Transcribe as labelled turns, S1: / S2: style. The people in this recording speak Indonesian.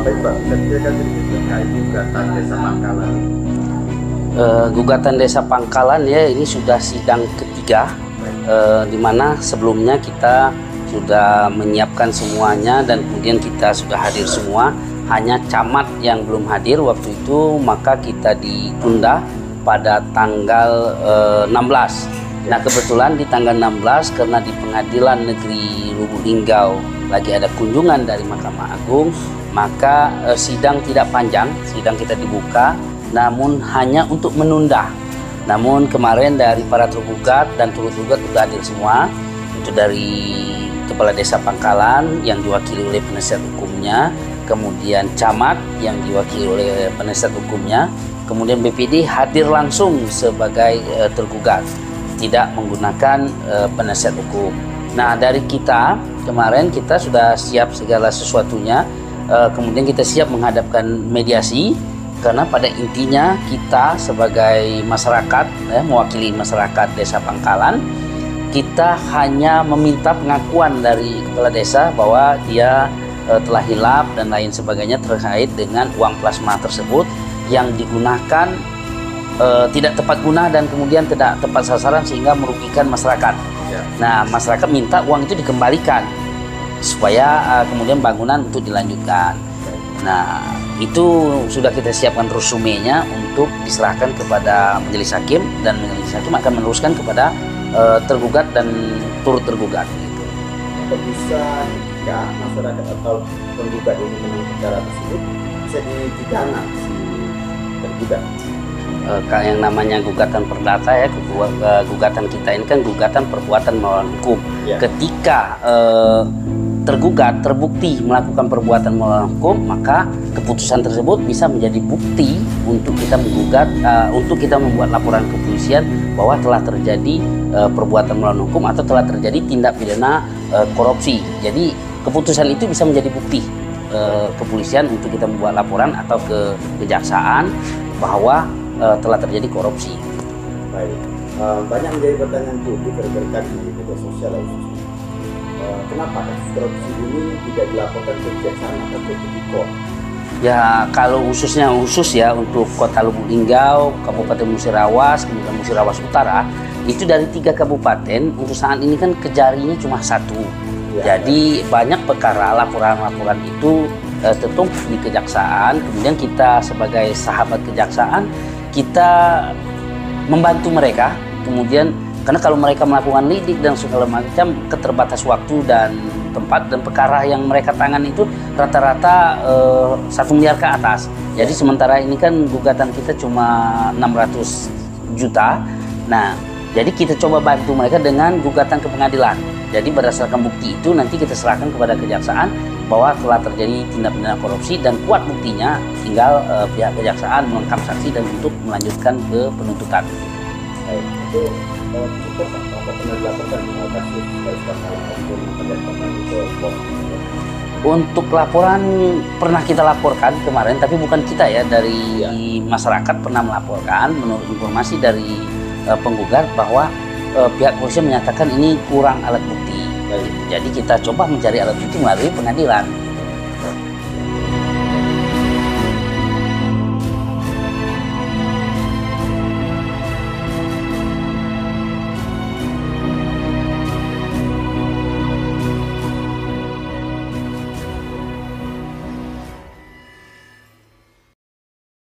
S1: Baik Pak, bisa diceritakan sedikit terkait gugatan Desa Pangkalan?
S2: Gugatan Desa Pangkalan ya ini sudah sidang ketiga, di mana sebelumnya kita sudah menyiapkan semuanya dan kemudian kita sudah hadir semua. Hanya camat yang belum hadir waktu itu, maka kita ditunda pada tanggal 16. Nah kebetulan di tanggal 16 karena di Pengadilan Negeri Lubuk Linggau lagi ada kunjungan dari Mahkamah Agung, maka sidang tidak panjang, sidang kita dibuka, namun hanya untuk menunda. Namun kemarin dari para tergugat dan turut gugat sudah hadir semua, itu dari Kepala Desa Pangkalan yang diwakili oleh penasihat hukumnya, kemudian camat yang diwakili oleh penasihat hukumnya, kemudian BPD hadir langsung sebagai tergugat, tidak menggunakan penasihat hukum. Nah dari kita kemarin kita sudah siap segala sesuatunya, kemudian kita siap menghadapkan mediasi, karena pada intinya kita sebagai masyarakat, mewakili masyarakat Desa Pangkalan, kita hanya meminta pengakuan dari kepala desa bahwa dia telah hilaf dan lain sebagainya terkait dengan uang plasma tersebut yang digunakan tidak tepat guna dan kemudian tidak tepat sasaran sehingga merugikan masyarakat. Ya. Nah masyarakat minta uang itu dikembalikan supaya kemudian bangunan untuk dilanjutkan. Nah itu sudah kita siapkan resumenya untuk diserahkan kepada majelis hakim, dan majelis hakim akan meneruskan kepada tergugat dan turut tergugat. Gitu.
S1: Atau bisa jika masyarakat atau penggugat ini menang perkara tersebut bisa dipidana si tergugat.
S2: Yang namanya gugatan perdata ya, gugatan kita ini kan gugatan perbuatan melawan hukum. Ya. Ketika tergugat terbukti melakukan perbuatan melawan hukum, maka keputusan tersebut bisa menjadi bukti untuk kita menggugat, untuk kita membuat laporan ke kepolisian bahwa telah terjadi perbuatan melawan hukum atau telah terjadi tindak pidana korupsi. Jadi keputusan itu bisa menjadi bukti kepolisian untuk kita membuat laporan atau ke kejaksaan bahwa telah terjadi korupsi.
S1: Baik, banyak menjadi pertanyaan publik terkait di media sosial khususnya. Kenapa kasus korupsi ini tidak dilaporkan ke kejaksaan atau ke tipikor?
S2: Ya kalau khusus ya untuk Kota Lubuk Linggau, Kabupaten Musirawas, kemudian Musirawas Utara, itu dari 3 kabupaten untuk saat ini kan kejarinya cuma 1. Ya, jadi banyak perkara laporan-laporan itu tertumpuk di kejaksaan. Kemudian kita sebagai sahabat kejaksaan, kita membantu mereka. Kemudian karena kalau mereka melakukan lidik dan segala macam, keterbatas waktu dan tempat, dan perkara yang mereka tangani itu rata-rata 1 miliar ke atas. Jadi sementara ini kan gugatan kita cuma 600 juta. Nah, jadi kita coba bantu mereka dengan gugatan ke pengadilan. Jadi berdasarkan bukti itu nanti kita serahkan kepada kejaksaan bahwa telah terjadi tindak pidana korupsi, dan kuat buktinya tinggal pihak kejaksaan melengkap saksi dan untuk melanjutkan ke penuntutan.
S1: Baik, itu cukup apa pernah dilaporkan kasus dari Pangkalan maupun pendatangan ke pos?
S2: Untuk laporan pernah kita laporkan kemarin, tapi bukan kita ya, dari masyarakat pernah melaporkan menurut informasi dari penggugat bahwa pihak polisi menyatakan ini kurang alat bukti. Jadi kita coba mencari alat bukti melalui pengadilan.